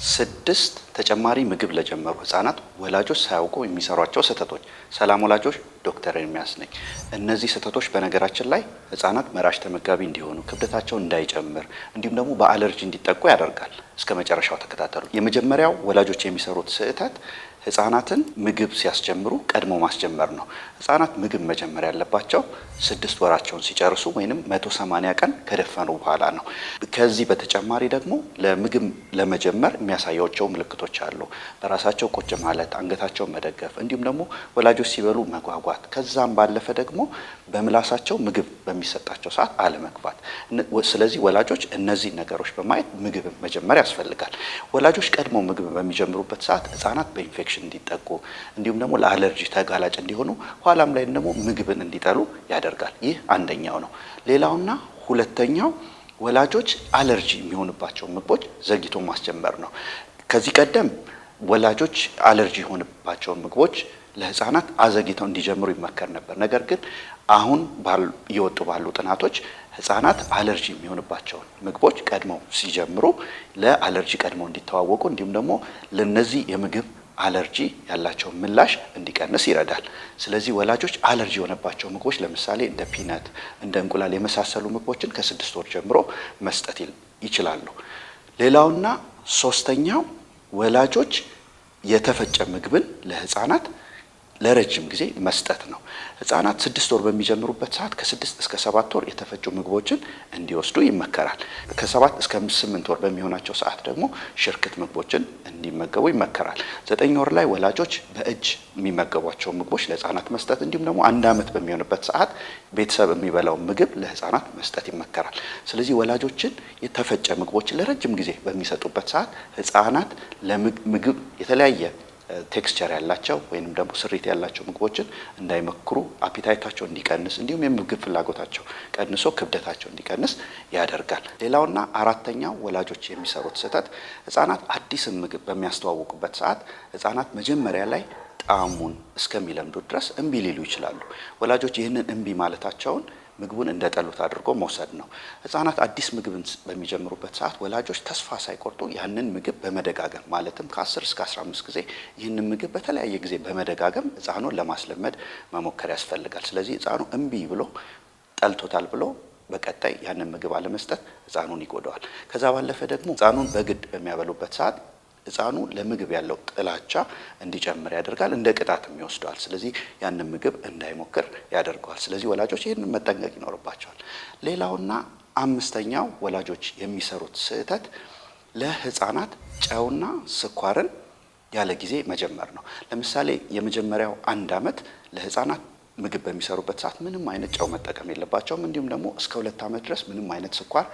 ስድስት ተጨማሪ ምግብ ለጀመሩ ህፃናት ወላጆች ሳያውቁ የሚሰሯቸው ስህተቶች። ሰላም ወላጆች፣ ዶክተር ኤርሚያስ ነኝ። እነዚህ ስህተቶች በነገራችን ላይ ህፃናት መራሽ ተመጋቢ እንዲሆኑ፣ ክብደታቸው እንዳይጨምር እንዲሁም ደግሞ በአለርጂ እንዲጠቁ ያደርጋል። እስከ መጨረሻው ተከታተሉ። የመጀመሪያው ወላጆች የሚሰሩት ስህተት ህፃናትን ምግብ ሲያስጀምሩ ቀድሞ ማስጀመር ነው። ህፃናት ምግብ መጀመር ያለባቸው 6 ወራቸውን ሲጨርሱ ወይንም 180 ቀን ከደፈኑ በኋላ ነው። ከዚህ በተጨማሪ ደግሞ ለምግብ ለመጀመር የሚያሳያቸው ምልክቶች አሉ። በራሳቸው ቁጭ ማለት፣ አንገታቸውን መደገፍ እንዲሁም ደግሞ ወላጆች ሲበሉ መጓጓት፣ ከዛም ባለፈ ደግሞ በምላሳቸው ምግብ በሚሰጣቸው ሰዓት አለመግባት። ስለዚህ ወላጆች እነዚህ ነገሮች በማየት ምግብ መጀመር ያስፈልጋል። ወላጆች ቀድሞ ምግብ በሚጀምሩበት ሰዓት ህፃናት በኢንፌክሽን እንዲጠቁ እንዲሁም ደግሞ ለአለርጂ ተጋላጭ እንዲሆኑ ኋላም ላይ ደግሞ ምግብን እንዲጠሉ ያደርጋል። ይህ አንደኛው ነው። ሌላውና ሁለተኛው ወላጆች አለርጂ የሚሆንባቸው ምግቦች ዘግይቶ ማስጀመር ነው። ከዚህ ቀደም ወላጆች አለርጂ የሆንባቸው ምግቦች ለህፃናት አዘግይተው እንዲጀምሩ ይመከር ነበር። ነገር ግን አሁን እየወጡ ባሉ ጥናቶች ህፃናት አለርጂ የሚሆንባቸውን ምግቦች ቀድመው ሲጀምሩ ለአለርጂ ቀድመው እንዲተዋወቁ እንዲሁም ደግሞ ለነዚህ የምግብ አለርጂ ያላቸው ምላሽ እንዲቀንስ ይረዳል። ስለዚህ ወላጆች አለርጂ የሆነባቸው ምግቦች ለምሳሌ እንደ ፒነት፣ እንደ እንቁላል የመሳሰሉ ምግቦችን ከ6 ወር ጀምሮ መስጠት ይችላሉ። ሌላውና ሶስተኛው ወላጆች የተፈጨ ምግብን ለህፃናት ለረጅም ጊዜ መስጠት ነው። ህፃናት 6 ወር በሚጀምሩበት ሰዓት ከ6 እስከ 7 ወር የተፈጩ ምግቦችን እንዲወስዱ ይመከራል። ከ7 እስከ 8 ወር በሚሆናቸው ሰዓት ደግሞ ሽርክት ምግቦችን እንዲመገቡ ይመከራል። 9 ወር ላይ ወላጆች በእጅ የሚመገቧቸው ምግቦች ለህፃናት መስጠት እንዲሁም ደግሞ 1 ዓመት በሚሆንበት ሰዓት ቤተሰብ የሚበላው ምግብ ለህፃናት መስጠት ይመከራል። ስለዚህ ወላጆችን የተፈጨ ምግቦችን ለረጅም ጊዜ በሚሰጡበት ሰዓት ህፃናት ለምግብ የተለያየ ቴክስቸር ያላቸው ወይንም ደግሞ ስሪት ያላቸው ምግቦችን እንዳይመክሩ፣ አፒታይታቸው እንዲቀንስ እንዲሁም የምግብ ፍላጎታቸው ቀንሶ ክብደታቸው እንዲቀንስ ያደርጋል። ሌላውና አራተኛው ወላጆች የሚሰሩት ስህተት ህፃናት አዲስ ምግብ በሚያስተዋውቁበት ሰዓት ህፃናት መጀመሪያ ላይ ጣዕሙን እስከሚለምዱ ድረስ እምቢ ሊሉ ይችላሉ። ወላጆች ይህንን እምቢ ማለታቸውን ምግቡን እንደጠሉት አድርጎ መውሰድ ነው። ህፃናት አዲስ ምግብን በሚጀምሩበት ሰዓት ወላጆች ተስፋ ሳይቆርጡ ያንን ምግብ በመደጋገም ማለትም ከ10 እስከ 15 ጊዜ ይህንን ምግብ በተለያየ ጊዜ በመደጋገም ህፃኑን ለማስለመድ መሞከር ያስፈልጋል። ስለዚህ ህፃኑ እምቢ ብሎ ጠልቶታል ብሎ በቀጣይ ያንን ምግብ አለመስጠት ህፃኑን ይጎዳዋል። ከዛ ባለፈ ደግሞ ህፃኑን በግድ በሚያበሉበት ሰዓት ህፃኑ ለምግብ ያለው ጥላቻ እንዲጨምር ያደርጋል፣ እንደ ቅጣትም ይወስደዋል። ስለዚህ ያንን ምግብ እንዳይሞክር ያደርገዋል። ስለዚህ ወላጆች ይህንን መጠንቀቅ ይኖርባቸዋል። ሌላውና አምስተኛው ወላጆች የሚሰሩት ስህተት ለህፃናት ጨውና ስኳርን ያለ ጊዜ መጀመር ነው። ለምሳሌ የመጀመሪያው 1 ዓመት ለህፃናት ምግብ በሚሰሩበት ሰዓት ምንም አይነት ጨው መጠቀም የለባቸውም። እንዲሁም ደግሞ እስከ 2 ዓመት ድረስ ምንም አይነት ስኳር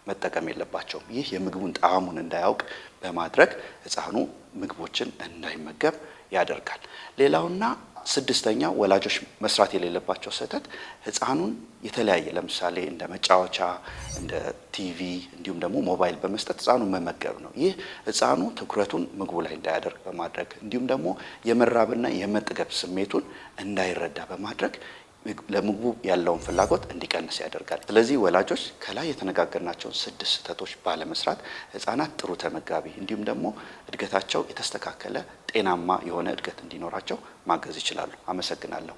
መጠቀም የለባቸውም። ይህ የምግቡን ጣዕሙን እንዳያውቅ በማድረግ ህፃኑ ምግቦችን እንዳይመገብ ያደርጋል። ሌላውና ስድስተኛው ወላጆች መስራት የሌለባቸው ስህተት ህፃኑን የተለያየ ለምሳሌ እንደ መጫወቻ፣ እንደ ቲቪ እንዲሁም ደግሞ ሞባይል በመስጠት ህፃኑን መመገብ ነው። ይህ ህፃኑ ትኩረቱን ምግቡ ላይ እንዳያደርግ በማድረግ እንዲሁም ደግሞ የመራብና የመጥገብ ስሜቱን እንዳይረዳ በማድረግ ለምግቡ ያለውን ፍላጎት እንዲቀንስ ያደርጋል። ስለዚህ ወላጆች ከላይ የተነጋገርናቸውን 6 ስህተቶች ባለመስራት ህፃናት ጥሩ ተመጋቢ እንዲሁም ደግሞ እድገታቸው የተስተካከለ ጤናማ የሆነ እድገት እንዲኖራቸው ማገዝ ይችላሉ። አመሰግናለሁ።